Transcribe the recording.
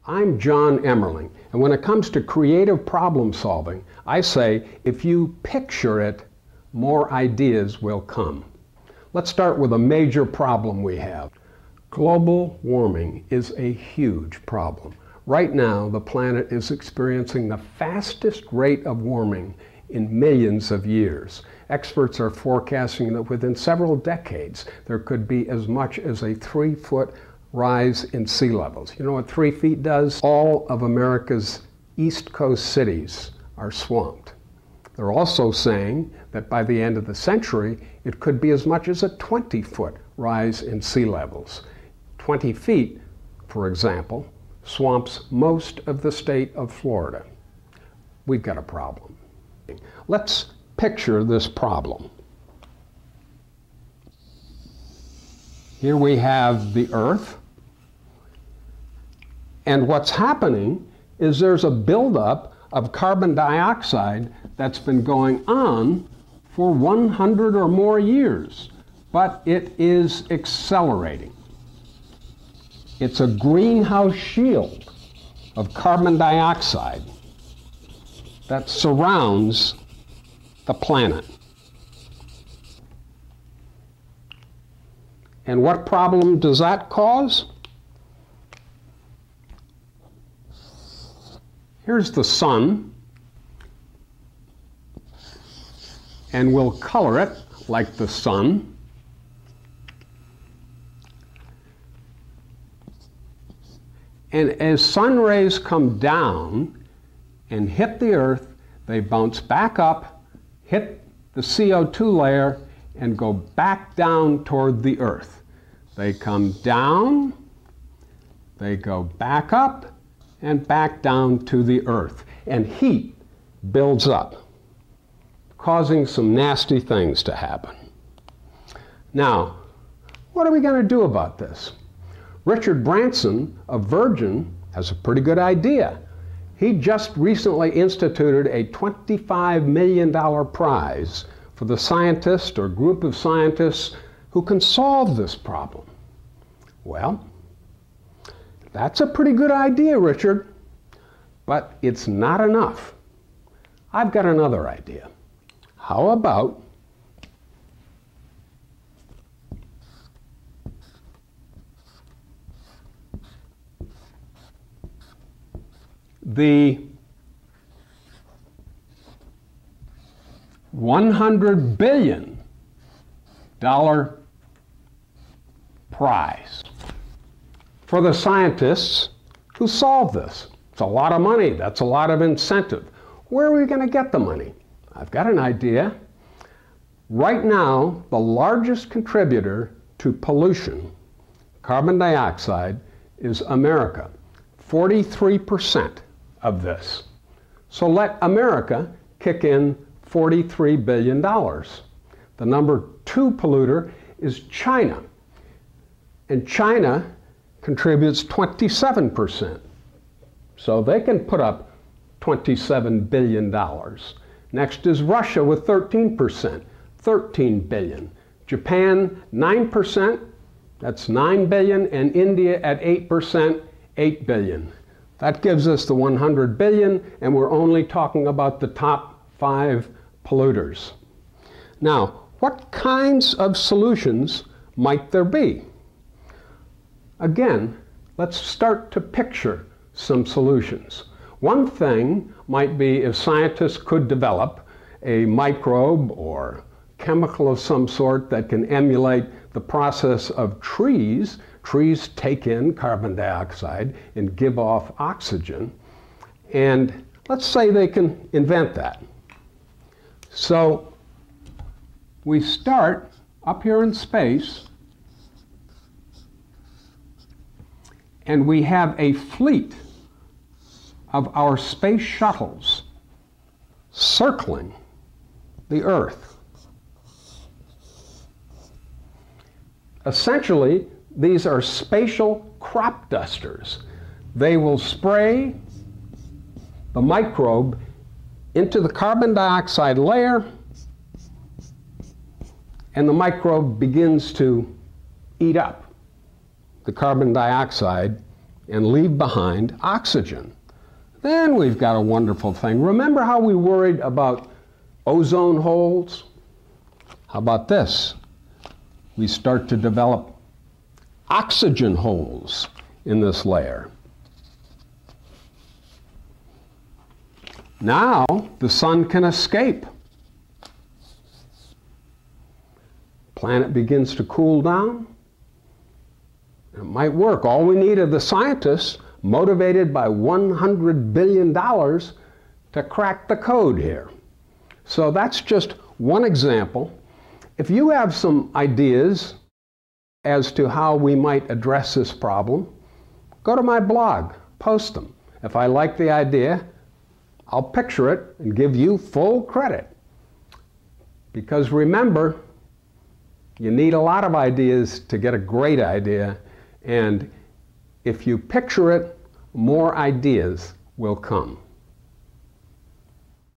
I'm John Emmerling, and when it comes to creative problem solving, I say if you picture it, more ideas will come. Let's start with a major problem we have. Global warming is a huge problem. Right now, the planet is experiencing the fastest rate of warming in millions of years. Experts are forecasting that within several decades, there could be as much as a 3-foot rise in sea levels. You know what 3 feet does? All of America's East Coast cities are swamped. They're also saying that by the end of the century, it could be as much as a 20-foot rise in sea levels. 20 feet, for example, swamps most of the state of Florida. We've got a problem. Let's picture this problem. Here we have the Earth, and what's happening is there's a buildup of carbon dioxide that's been going on for 100 or more years, but it is accelerating. It's a greenhouse shield of carbon dioxide that surrounds the planet. And what problem does that cause? Here's the sun, and we'll color it like the sun. And as sun rays come down and hit the Earth, they bounce back up, hit the CO2 layer, and go back down toward the Earth. They come down, they go back up, and back down to the Earth. And heat builds up, causing some nasty things to happen. Now, what are we going to do about this? Richard Branson of Virgin has a pretty good idea. He just recently instituted a $25 million prize for the scientist or group of scientists who can solve this problem. Well, that's a pretty good idea, Richard, but it's not enough. I've got another idea. How about the $100 billion prize for the scientists who solve this? It's a lot of money. That's a lot of incentive. Where are we going to get the money? I've got an idea. Right now, the largest contributor to pollution, carbon dioxide, is America. 43% of this. So let America kick in $43 billion. The number 2 polluter is China. And China contributes 27%. So they can put up $27 billion. Next is Russia with 13%, $13 billion. Japan, 9%, that's $9 billion, and India at 8%, $8 billion. That gives us the $100 billion, and we're only talking about the top 5 polluters. Now, what kinds of solutions might there be? Again, let's start to picture some solutions. One thing might be if scientists could develop a microbe or chemical of some sort that can emulate the process of trees. Trees take in carbon dioxide and give off oxygen. And let's say they can invent that. So we start up here in space, and we have a fleet of our space shuttles circling the Earth. Essentially, these are spatial crop dusters. They will spray the microbe into the carbon dioxide layer, and the microbe begins to eat up the carbon dioxide and leave behind oxygen. Then we've got a wonderful thing. Remember how we worried about ozone holes? How about this? We start to develop oxygen holes in this layer. Now the sun can escape. Planet begins to cool down. It might work. All we need are the scientists motivated by $100 billion to crack the code here. So that's just one example. If you have some ideas as to how we might address this problem, go to my blog, post them. If I like the idea, I'll picture it and give you full credit. Because remember, you need a lot of ideas to get a great idea, and if you picture it, more ideas will come.